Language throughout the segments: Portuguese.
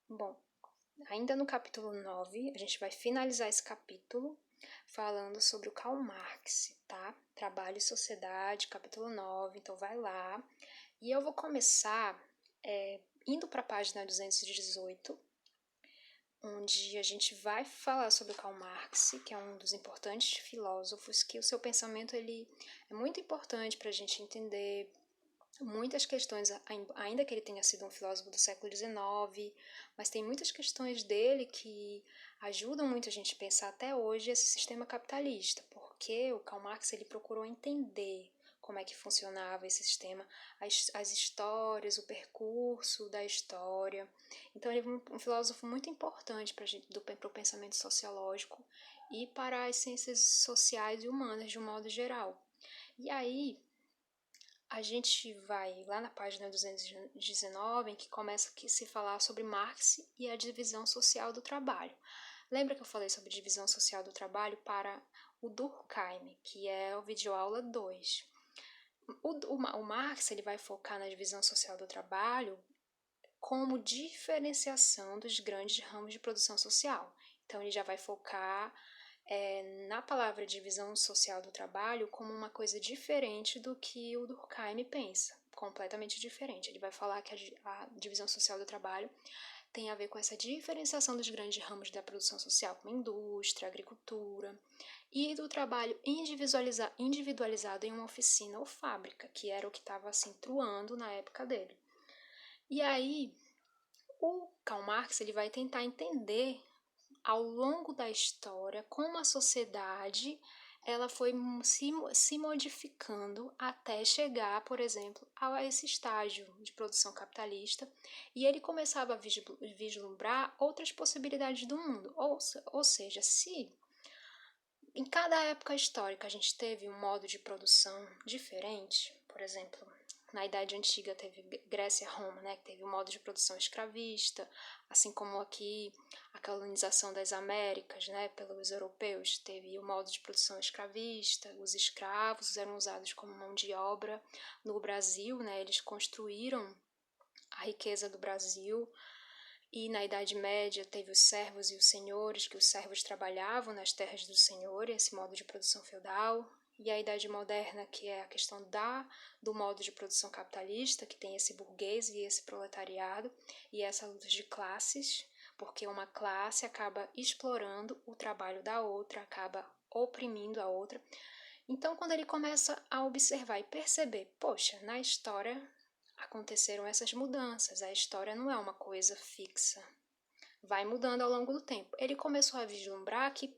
Bom, ainda no capítulo 9, a gente vai finalizar esse capítulo falando sobre o Karl Marx, tá? Trabalho e Sociedade, capítulo 9, então vai lá. E eu vou começar indo para a página 218, onde a gente vai falar sobre o Karl Marx, que é um dos importantes filósofos, que o seu pensamento ele é muito importante para a gente entender muitas questões, ainda que ele tenha sido um filósofo do século XIX, mas tem muitas questões dele que ajudam muito a gente a pensar até hoje esse sistema capitalista, porque o Karl Marx ele procurou entender como é que funcionava esse sistema, as histórias, o percurso da história. Então ele é um filósofo muito importante para o pensamento sociológico e para as ciências sociais e humanas de um modo geral. E aí, a gente vai lá na página 219, em que começa a se falar sobre Marx e a divisão social do trabalho. Lembra que eu falei sobre divisão social do trabalho para o Durkheim, que é o videoaula 2. O Marx ele vai focar na divisão social do trabalho como diferenciação dos grandes ramos de produção social. Então, ele já vai focar na palavra divisão social do trabalho como uma coisa diferente do que o Durkheim pensa, completamente diferente. Ele vai falar que a divisão social do trabalho tem a ver com essa diferenciação dos grandes ramos da produção social, como indústria, agricultura, e do trabalho individualizado em uma oficina ou fábrica, que era o que estava assim truando na época dele. E aí, o Karl Marx ele vai tentar entender ao longo da história como a sociedade ela foi se modificando até chegar, por exemplo, a esse estágio de produção capitalista, e ele começava a vislumbrar outras possibilidades do mundo. Ou seja, se em cada época histórica a gente teve um modo de produção diferente, por exemplo, na Idade Antiga teve Grécia e Roma, né, que teve um modo de produção escravista, assim como aqui a colonização das Américas, né, pelos europeus, teve o modo de produção escravista, os escravos eram usados como mão de obra. No Brasil, né, eles construíram a riqueza do Brasil. E na Idade Média teve os servos e os senhores, que os servos trabalhavam nas terras do senhor, esse modo de produção feudal. E a Idade Moderna, que é a questão do modo de produção capitalista, que tem esse burguês e esse proletariado, e essa luta de classes, porque uma classe acaba explorando o trabalho da outra, acaba oprimindo a outra. Então, quando ele começa a observar e perceber, poxa, na história aconteceram essas mudanças, a história não é uma coisa fixa, vai mudando ao longo do tempo. Ele começou a vislumbrar que,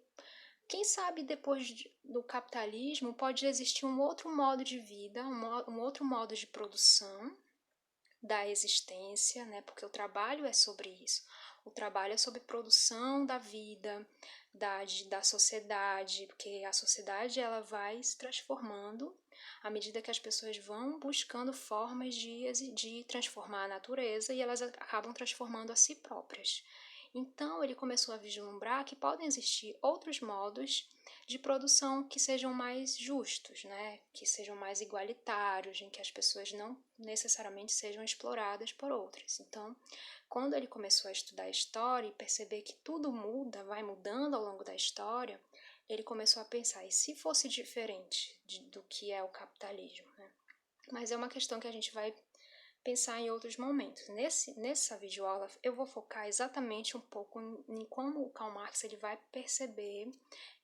quem sabe, depois do capitalismo pode existir um outro modo de vida, um outro modo de produção da existência, né? Porque o trabalho é sobre isso. O trabalho é sobre produção da vida, da sociedade, porque a sociedade ela vai se transformando à medida que as pessoas vão buscando formas de transformar a natureza, e elas acabam transformando a si próprias. Então ele começou a vislumbrar que podem existir outros modos de produção que sejam mais justos, né? Que sejam mais igualitários, em que as pessoas não necessariamente sejam exploradas por outras. Então, quando ele começou a estudar a história e perceber que tudo muda, vai mudando ao longo da história, ele começou a pensar, e se fosse diferente do que é o capitalismo, né? Mas é uma questão que a gente vai pensar em outros momentos. Nessa videoaula eu vou focar exatamente um pouco em como o Karl Marx ele vai perceber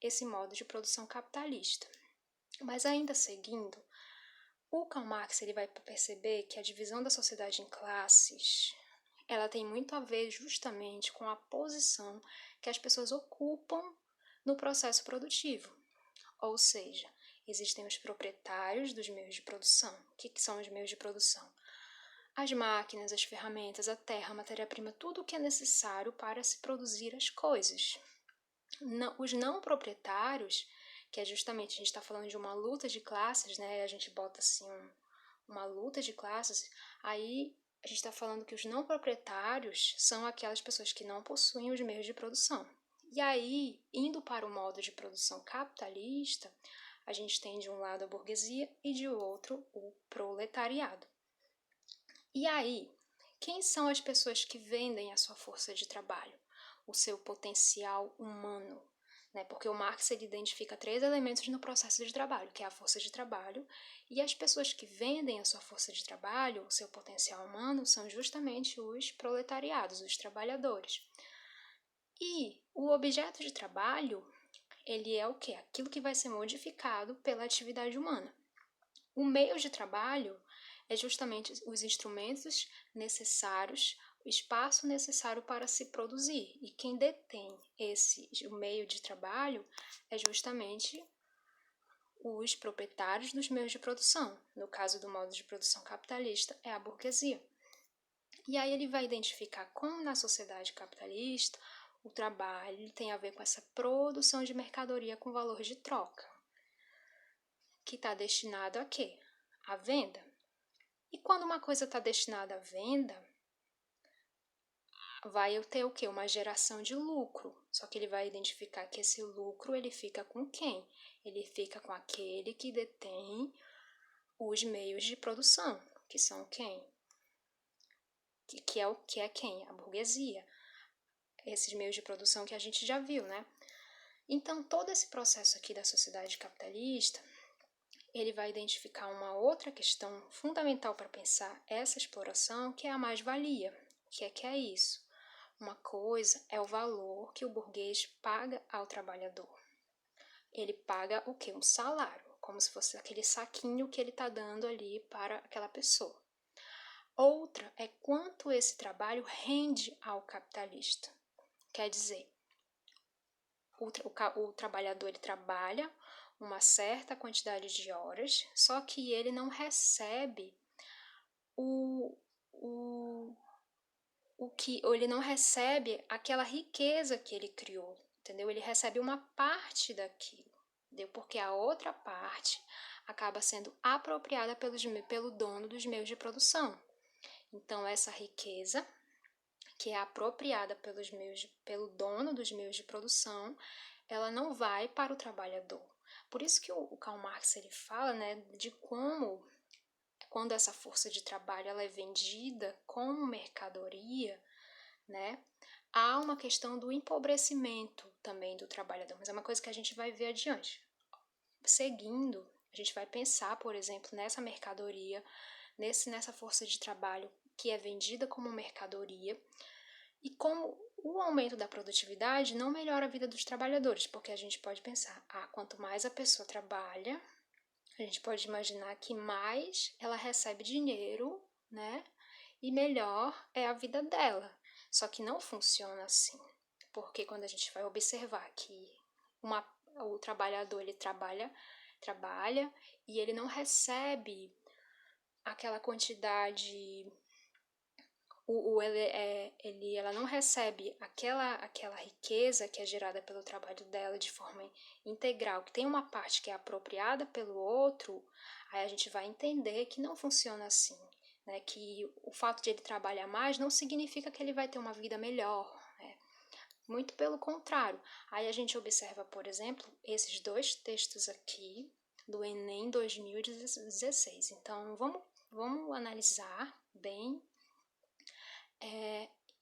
esse modo de produção capitalista. Mas ainda seguindo, o Karl Marx ele vai perceber que a divisão da sociedade em classes ela tem muito a ver justamente com a posição que as pessoas ocupam no processo produtivo. Ou seja, existem os proprietários dos meios de produção. O que são os meios de produção? As máquinas, as ferramentas, a terra, a matéria-prima, tudo o que é necessário para se produzir as coisas. Os não proprietários, que é justamente, a gente está falando de uma luta de classes, né? A gente bota assim uma luta de classes, aí a gente está falando que os não proprietários são aquelas pessoas que não possuem os meios de produção. E aí, indo para o modo de produção capitalista, a gente tem de um lado a burguesia e de outro o proletariado. E aí, Quem são as pessoas que vendem a sua força de trabalho, o seu potencial humano? Né? Porque o Marx ele identifica 3 elementos no processo de trabalho, que é a força de trabalho, e as pessoas que vendem a sua força de trabalho, o seu potencial humano, são justamente os proletariados, os trabalhadores. E o objeto de trabalho, ele é o quê? Aquilo que vai ser modificado pela atividade humana. O meio de trabalho é justamente os instrumentos necessários, o espaço necessário para se produzir. E quem detém o meio de trabalho é justamente os proprietários dos meios de produção. No caso do modo de produção capitalista, é a burguesia. E aí ele vai identificar como na sociedade capitalista o trabalho tem a ver com essa produção de mercadoria com valor de troca, que está destinado a quê? À venda. E quando uma coisa está destinada à venda, vai ter o quê? Uma geração de lucro. Só que ele vai identificar que esse lucro ele fica com quem? Ele fica com aquele que detém os meios de produção, que são quem? Que é quem? A burguesia. Esses meios de produção que a gente já viu, né? Então, todo esse processo aqui da sociedade capitalista, ele vai identificar uma outra questão fundamental para pensar essa exploração, que é a mais-valia. Que é isso? Uma coisa é o valor que o burguês paga ao trabalhador. Ele paga o quê? Um salário, como se fosse aquele saquinho que ele está dando ali para aquela pessoa. Outra é quanto esse trabalho rende ao capitalista. Quer dizer, o trabalhador ele trabalha uma certa quantidade de horas, só que ele não recebe ele não recebe aquela riqueza que ele criou, entendeu? Ele recebe uma parte daquilo, entendeu? Porque a outra parte acaba sendo apropriada pelo dono dos meios de produção. Então, essa riqueza, que é apropriada pelo dono dos meios de produção, ela não vai para o trabalhador. Por isso que o Karl Marx ele fala, né, de como, quando essa força de trabalho ela é vendida como mercadoria, né, há uma questão do empobrecimento também do trabalhador, mas é uma coisa que a gente vai ver adiante. Seguindo, a gente vai pensar, por exemplo, nessa mercadoria, nessa força de trabalho que é vendida como mercadoria, e como o aumento da produtividade não melhora a vida dos trabalhadores, porque a gente pode pensar, quanto mais a pessoa trabalha, a gente pode imaginar que mais ela recebe dinheiro, né? E melhor é a vida dela. Só que não funciona assim, porque quando a gente vai observar que o trabalhador ele trabalha e ele não recebe aquela quantidade, ela não recebe aquela riqueza que é gerada pelo trabalho dela de forma integral, que tem uma parte que é apropriada pelo outro, aí a gente vai entender que não funciona assim, né? Que o fato de ele trabalhar mais não significa que ele vai ter uma vida melhor, né? Muito pelo contrário. Aí a gente observa, por exemplo, esses 2 textos aqui do Enem 2016. Então, vamos analisar bem,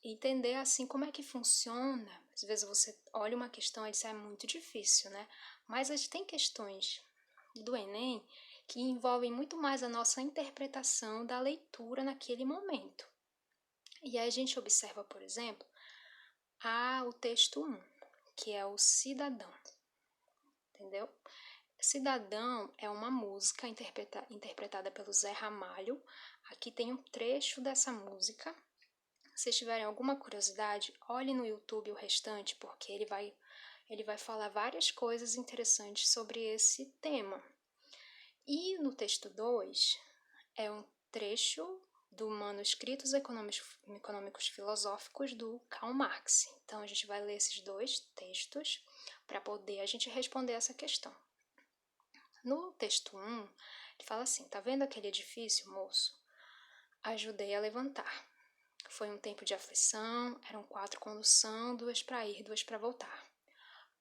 entender assim como é que funciona. Às vezes você olha uma questão e diz, é muito difícil, né? Mas tem questões do Enem que envolvem muito mais a nossa interpretação da leitura naquele momento. E aí a gente observa, por exemplo, o texto 1, que é o Cidadão, entendeu? Cidadão é uma música interpretada pelo Zé Ramalho. Aqui tem um trecho dessa música. Se tiverem alguma curiosidade, olhe no YouTube o restante, porque ele vai falar várias coisas interessantes sobre esse tema. E no texto 2 é um trecho do Manuscritos Econômicos Filosóficos do Karl Marx. Então a gente vai ler esses 2 textos para poder a gente responder essa questão. No texto 1, ele fala assim, tá vendo aquele edifício, moço? Ajudei a levantar. Foi um tempo de aflição, eram 4 condução, 2 para ir, 2 para voltar.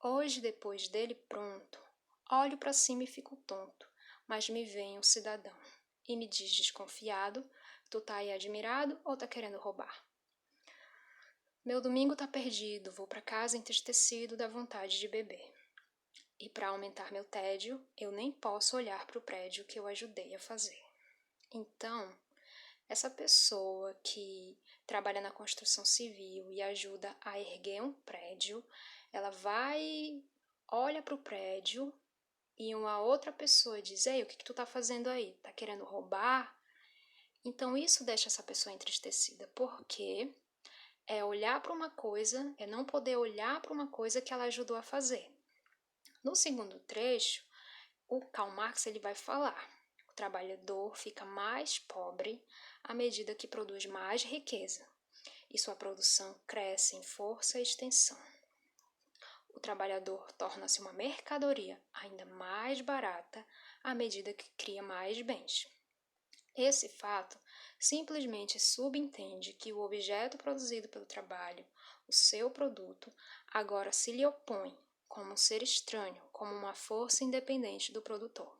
Hoje, depois dele pronto, olho para cima e fico tonto, mas me vem um cidadão e me diz desconfiado, Tu tá aí admirado ou tá querendo roubar? Meu domingo tá perdido, vou para casa entristecido da vontade de beber. E para aumentar meu tédio, eu nem posso olhar para o prédio que eu ajudei a fazer. Então, essa pessoa que trabalha na construção civil e ajuda a erguer um prédio, ela vai, olha para o prédio e uma outra pessoa diz: Ei, o que tu tá fazendo aí? Tá querendo roubar? Então isso deixa essa pessoa entristecida, porque é olhar para uma coisa, é não poder olhar para uma coisa que ela ajudou a fazer. No segundo trecho, o Karl Marx ele vai falar: o trabalhador fica mais pobre à medida que produz mais riqueza, e sua produção cresce em força e extensão. O trabalhador torna-se uma mercadoria ainda mais barata à medida que cria mais bens. Esse fato simplesmente subentende que o objeto produzido pelo trabalho, o seu produto, agora se lhe opõe como um ser estranho, como uma força independente do produtor.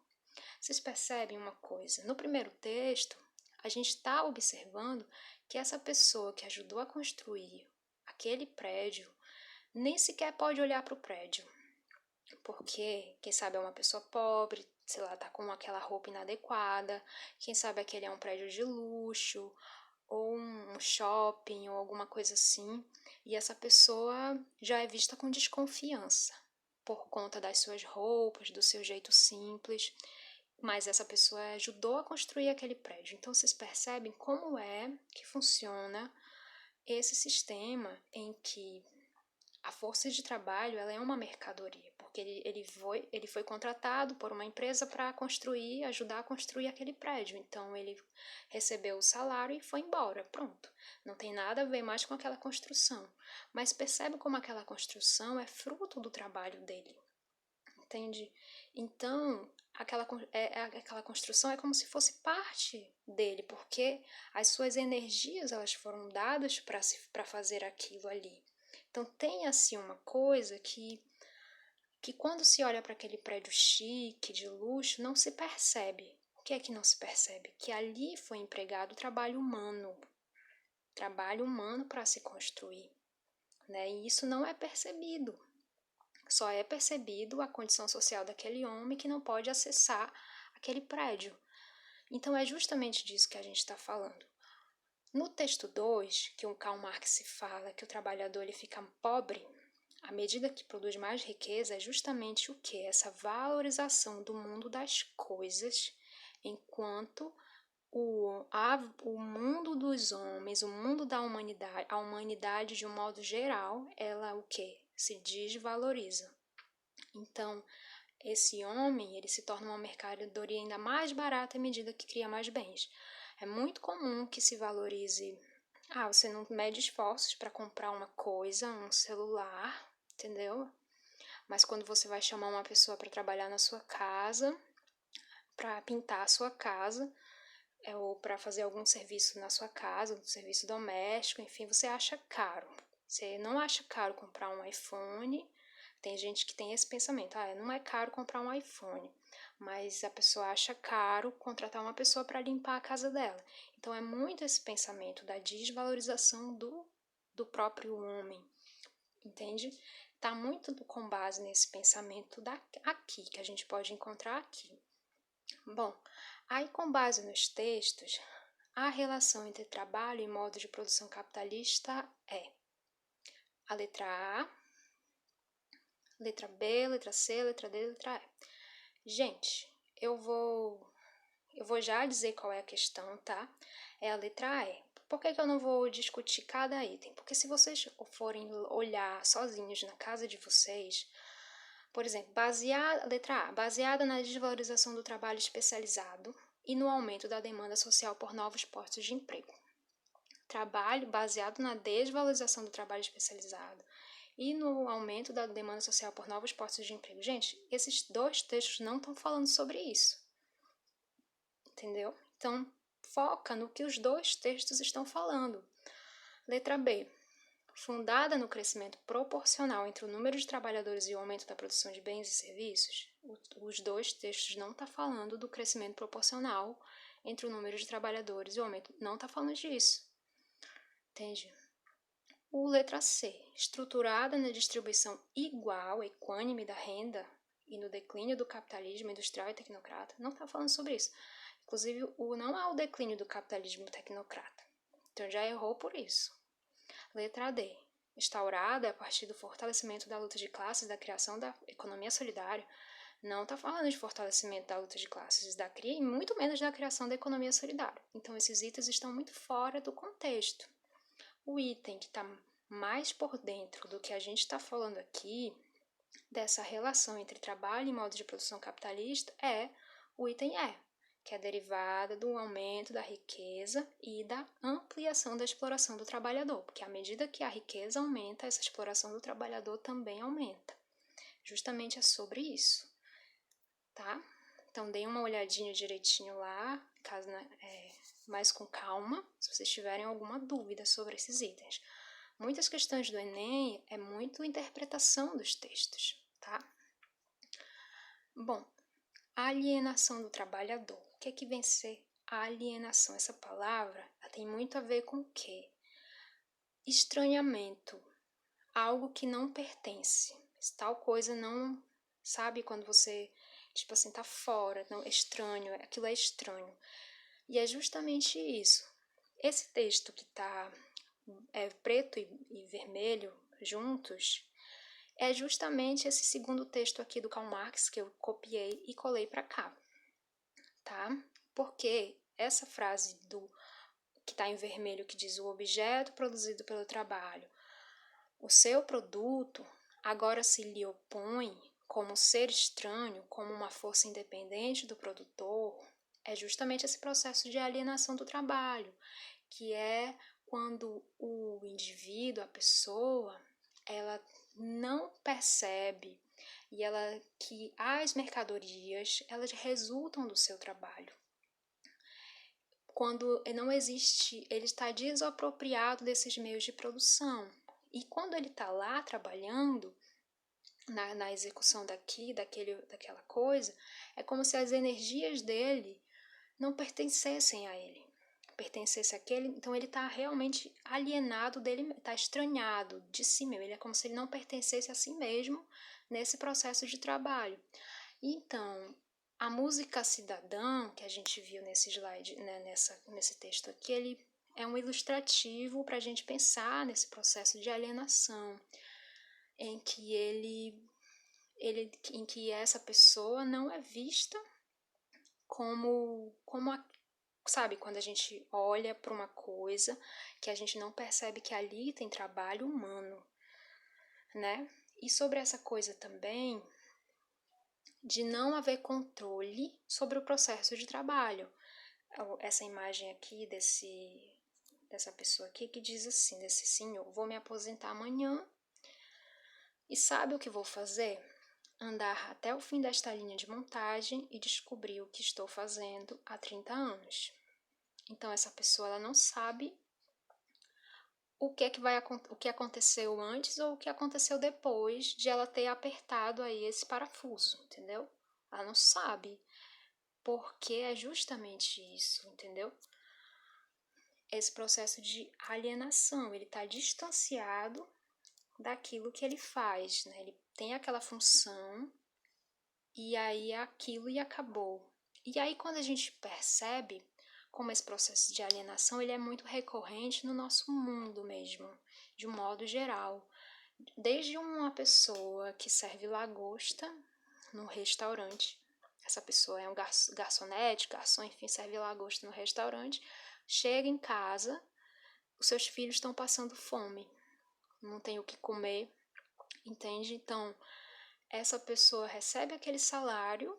Vocês percebem uma coisa? No primeiro texto, a gente está observando que essa pessoa que ajudou a construir aquele prédio nem sequer pode olhar para o prédio, porque quem sabe é uma pessoa pobre, sei lá, tá com aquela roupa inadequada, quem sabe aquele é um prédio de luxo, ou um shopping, ou alguma coisa assim, e essa pessoa já é vista com desconfiança, por conta das suas roupas, do seu jeito simples, mas essa pessoa ajudou a construir aquele prédio. Então vocês percebem como é que funciona esse sistema em que a força de trabalho ela é uma mercadoria, porque ele foi contratado por uma empresa para construir, ajudar a construir aquele prédio. Então ele recebeu o salário e foi embora, pronto. Não tem nada a ver mais com aquela construção. Mas percebe como aquela construção é fruto do trabalho dele, entende? Então aquela construção é como se fosse parte dele, porque as suas energias elas foram dadas para fazer aquilo ali. Então tem assim uma coisa que quando se olha para aquele prédio chique, de luxo, não se percebe. O que é que não se percebe? Que ali foi empregado trabalho humano para se construir, né? E isso não é percebido. Só é percebido a condição social daquele homem que não pode acessar aquele prédio. Então é justamente disso que a gente está falando. No texto 2, que o Karl Marx fala que o trabalhador ele fica pobre à medida que produz mais riqueza, é justamente o que? Essa valorização do mundo das coisas, enquanto o mundo dos homens, o mundo da humanidade, a humanidade de um modo geral, ela o que? Se desvaloriza. Então, esse homem, ele se torna uma mercadoria ainda mais barata à medida que cria mais bens. É muito comum que se valorize. Você não mede esforços para comprar uma coisa, um celular, entendeu? Mas quando você vai chamar uma pessoa para trabalhar na sua casa, para pintar a sua casa, ou para fazer algum serviço na sua casa, um serviço doméstico, enfim, você acha caro. Você não acha caro comprar um iPhone. Tem gente que tem esse pensamento, não é caro comprar um iPhone, mas a pessoa acha caro contratar uma pessoa para limpar a casa dela. Então é muito esse pensamento da desvalorização do próprio homem, entende? Tá muito com base nesse pensamento aqui, que a gente pode encontrar aqui. Bom, aí com base nos textos, a relação entre trabalho e modo de produção capitalista é a letra A, letra B, letra C, letra D, letra E. Gente, eu vou já dizer qual é a questão, tá? É a letra E. Por que eu não vou discutir cada item? Porque se vocês forem olhar sozinhos na casa de vocês, por exemplo, letra A, baseada na desvalorização do trabalho especializado e no aumento da demanda social por novos postos de emprego. Trabalho baseado na desvalorização do trabalho especializado e no aumento da demanda social por novos postos de emprego. Gente, esses dois textos não estão falando sobre isso, entendeu? Então, foca no que os dois textos estão falando. Letra B. Fundada no crescimento proporcional entre o número de trabalhadores e o aumento da produção de bens e serviços, os dois textos não estão falando do crescimento proporcional entre o número de trabalhadores e o aumento. Não está falando disso. Entende? O letra C, estruturada na distribuição igual, equânime da renda e no declínio do capitalismo industrial e tecnocrata, não está falando sobre isso. Inclusive, não há o declínio do capitalismo tecnocrata. Então já errou por isso. Letra D, instaurada a partir do fortalecimento da luta de classes, da criação da economia solidária, não está falando de fortalecimento da luta de classes, e muito menos da criação da economia solidária. Então, esses itens estão muito fora do contexto. O item que está mais por dentro do que a gente está falando aqui, dessa relação entre trabalho e modo de produção capitalista, é o item E, que é derivada do aumento da riqueza e da ampliação da exploração do trabalhador, porque à medida que a riqueza aumenta, essa exploração do trabalhador também aumenta. Justamente é sobre isso, tá? Então, deem uma olhadinha direitinho lá, caso, mais com calma, se vocês tiverem alguma dúvida sobre esses itens. Muitas questões do Enem é muito interpretação dos textos, tá? Bom, alienação do trabalhador. O que é que vem ser alienação? Essa palavra tem muito a ver com o quê? Estranhamento, algo que não pertence. Tal coisa não, sabe, quando você, tipo assim, tá fora, não, estranho, aquilo é estranho. E é justamente isso. Esse texto que tá preto e vermelho juntos, é justamente esse segundo texto aqui do Karl Marx que eu copiei e colei para cá, tá? Porque essa frase que está em vermelho, que diz o objeto produzido pelo trabalho, o seu produto, agora se lhe opõe como ser estranho, como uma força independente do produtor, é justamente esse processo de alienação do trabalho, que é quando o indivíduo, a pessoa, ela não percebe que as mercadorias, elas resultam do seu trabalho. Quando não existe, ele está desapropriado desses meios de produção. E quando ele está lá trabalhando, na execução daquela coisa, é como se as energias dele não pertencessem a ele. Pertencesse àquele, então ele está realmente alienado dele, está estranhado de si mesmo. Ele é como se ele não pertencesse a si mesmo nesse processo de trabalho. Então, a música cidadã, que a gente viu nesse slide, né, nesse texto aqui, ele é um ilustrativo para a gente pensar nesse processo de alienação, em que em que essa pessoa não é vista como sabe, quando a gente olha para uma coisa que a gente não percebe que ali tem trabalho humano, né? E sobre essa coisa também de não haver controle sobre o processo de trabalho. Essa imagem aqui dessa pessoa aqui que diz assim, desse senhor: vou me aposentar amanhã e sabe o que vou fazer? Andar até o fim desta linha de montagem e descobrir o que estou fazendo há 30 anos. Então essa pessoa ela não sabe o que aconteceu antes ou o que aconteceu depois de ela ter apertado aí esse parafuso, entendeu? Ela não sabe, porque é justamente isso, entendeu? Esse processo de alienação, ele está distanciado daquilo que ele faz, né? Ele tem aquela função e aí é aquilo e acabou. E aí quando a gente percebe como esse processo de alienação ele é muito recorrente no nosso mundo mesmo, de um modo geral. Desde uma pessoa que serve lagosta no restaurante, essa pessoa é um garçonete, garçom, enfim, serve lagosta no restaurante, chega em casa, os seus filhos estão passando fome, não tem o que comer, entende? Então, essa pessoa recebe aquele salário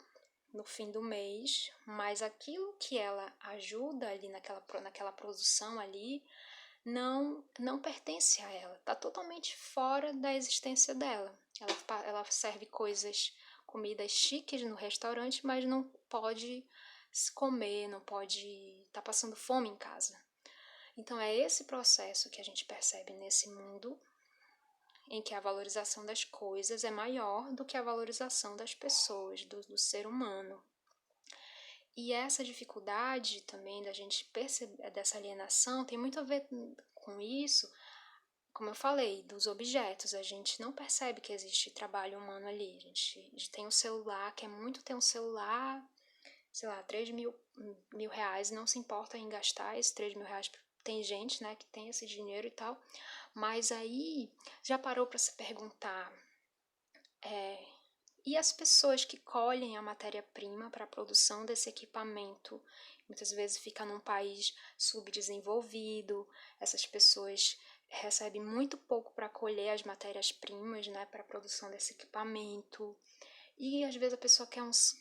no fim do mês, mas aquilo que ela ajuda ali naquela produção ali não pertence a ela, está totalmente fora da existência dela. Ela serve comidas chiques no restaurante, mas não pode comer, não pode estar passando fome em casa. Então é esse processo que a gente percebe nesse mundo em que a valorização das coisas é maior do que a valorização das pessoas, do ser humano. E essa dificuldade também da gente perceber dessa alienação tem muito a ver com isso, como eu falei, dos objetos. A gente não percebe que existe trabalho humano ali. A gente tem um celular, quer muito ter um celular, sei lá, 3 mil reais, não se importa em gastar esses 3 mil reais. Tem gente, né, que tem esse dinheiro e tal, mas aí já parou para se perguntar, e as pessoas que colhem a matéria-prima para a produção desse equipamento, muitas vezes fica num país subdesenvolvido, essas pessoas recebem muito pouco para colher as matérias-primas, né, para a produção desse equipamento. E às vezes a pessoa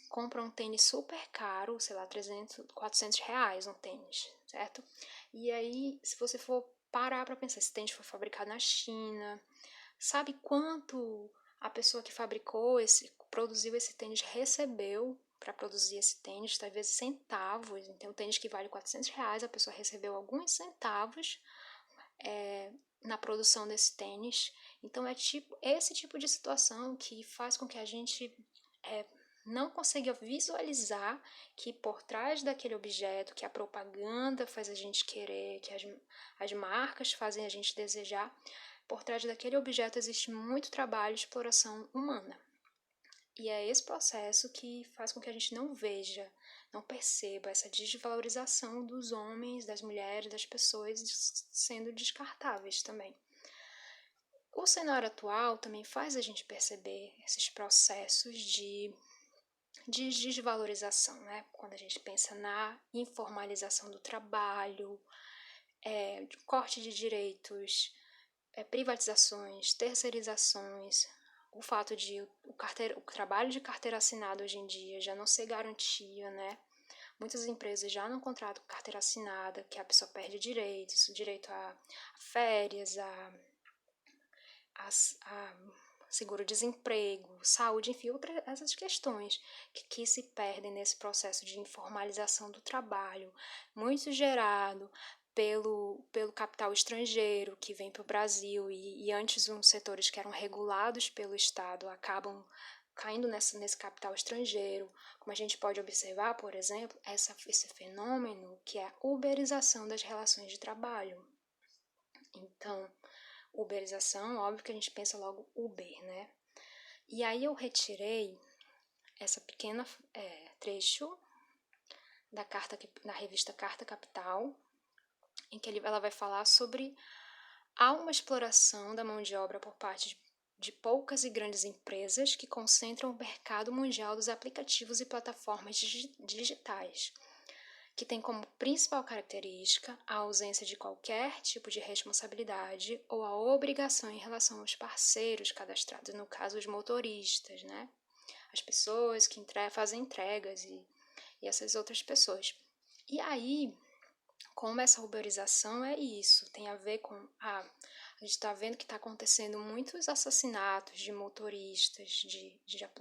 compra um tênis super caro, sei lá, 300, 400 reais um tênis, certo? E aí, se você for parar para pensar, esse tênis foi fabricado na China, sabe quanto a pessoa que produziu esse tênis recebeu para produzir esse tênis? Talvez centavos. Então, um tênis que vale 400 reais, a pessoa recebeu alguns centavos na produção desse tênis. Então, é esse tipo de situação que faz com que a gente não consiga visualizar que por trás daquele objeto, que a propaganda faz a gente querer, que as marcas fazem a gente desejar, por trás daquele objeto existe muito trabalho e exploração humana. E é esse processo que faz com que a gente não veja, não perceba essa desvalorização dos homens, das mulheres, das pessoas sendo descartáveis também. O cenário atual também faz a gente perceber esses processos de desvalorização, né? Quando a gente pensa na informalização do trabalho, corte de direitos, privatizações, terceirizações, o fato de o trabalho de carteira assinada hoje em dia já não ser garantia, né? Muitas empresas já não contratam carteira assinada, que a pessoa perde direitos, o direito a férias, a seguro-desemprego, saúde, enfim, outras essas questões que se perdem nesse processo de informalização do trabalho, muito gerado pelo capital estrangeiro que vem para o Brasil e antes uns setores que eram regulados pelo Estado acabam caindo nesse capital estrangeiro, como a gente pode observar, por exemplo, esse fenômeno que é a uberização das relações de trabalho. Então, uberização, óbvio que a gente pensa logo Uber, né? E aí eu retirei essa pequena trecho da revista Carta Capital, em que ela vai falar sobre há uma exploração da mão de obra por parte de poucas e grandes empresas que concentram o mercado mundial dos aplicativos e plataformas digitais, que tem como principal característica a ausência de qualquer tipo de responsabilidade ou a obrigação em relação aos parceiros cadastrados, no caso os motoristas, né? As pessoas que fazem entregas e essas outras pessoas. E aí, como essa uberização é isso, tem a ver com a gente está vendo que está acontecendo muitos assassinatos de motoristas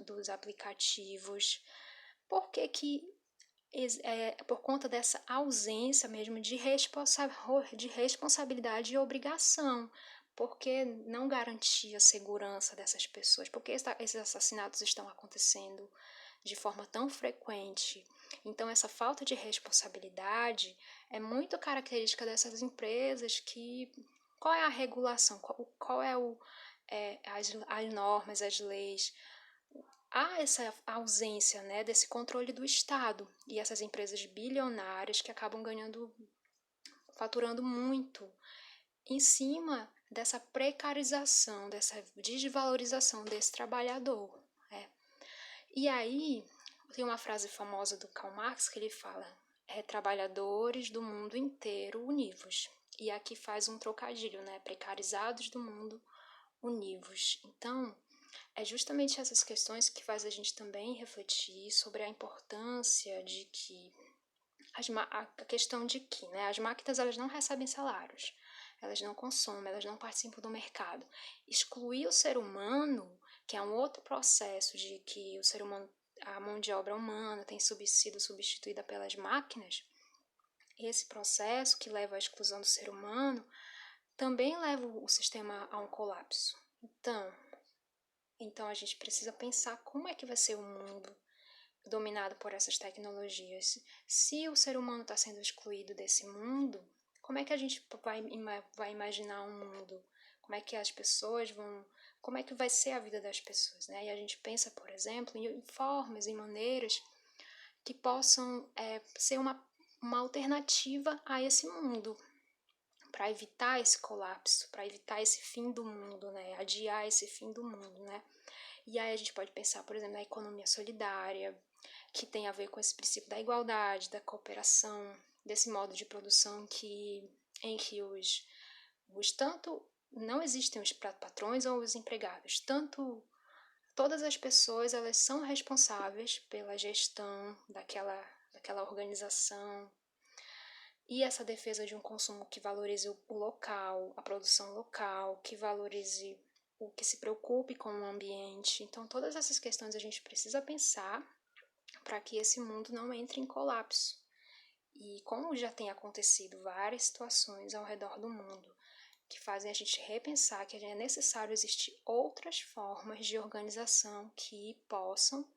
dos aplicativos. Por que por conta dessa ausência mesmo de responsabilidade e obrigação, porque não garantia a segurança dessas pessoas, porque esses assassinatos estão acontecendo de forma tão frequente. Então, essa falta de responsabilidade é muito característica dessas empresas que... Qual é a regulação? Qual é as normas, as leis? Há essa ausência, né, desse controle do Estado e essas empresas bilionárias que acabam faturando muito em cima dessa precarização, dessa desvalorização desse trabalhador. Né? E aí, tem uma frase famosa do Karl Marx que ele fala: trabalhadores do mundo inteiro univos. E aqui faz um trocadilho, né? Precarizados do mundo univos. Então, é justamente essas questões que faz a gente também refletir sobre a importância de que a questão de que, né, as máquinas elas não recebem salários, elas não consomem, elas não participam do mercado. Excluir o ser humano, que é um outro processo de que o ser humano, a mão de obra humana tem sido substituída pelas máquinas, esse processo que leva à exclusão do ser humano também leva o sistema a um colapso. Então a gente precisa pensar como é que vai ser o mundo dominado por essas tecnologias. Se o ser humano está sendo excluído desse mundo, como é que a gente vai imaginar um mundo? Como é que as pessoas vão... Como é que vai ser a vida das pessoas, né? E a gente pensa, por exemplo, em formas, em maneiras que possam ser uma alternativa a esse mundo, para evitar esse colapso, para evitar esse fim do mundo, né? Adiar esse fim do mundo, né? E aí a gente pode pensar, por exemplo, na economia solidária, que tem a ver com esse princípio da igualdade, da cooperação, desse modo de produção em que os tanto não existem os patrões ou os empregados, tanto todas as pessoas elas são responsáveis pela gestão daquela organização, e essa defesa de um consumo que valorize o local, a produção local, que valorize o que se preocupe com o ambiente. Então, todas essas questões a gente precisa pensar para que esse mundo não entre em colapso. E como já tem acontecido várias situações ao redor do mundo que fazem a gente repensar que é necessário existir outras formas de organização que possam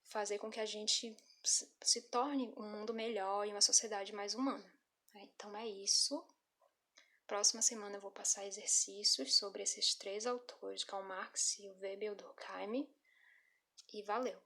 fazer com que a gente se torne um mundo melhor e uma sociedade mais humana. Então é isso. Próxima semana eu vou passar exercícios sobre esses 3 autores, Karl Marx, Weber e Durkheim. E valeu!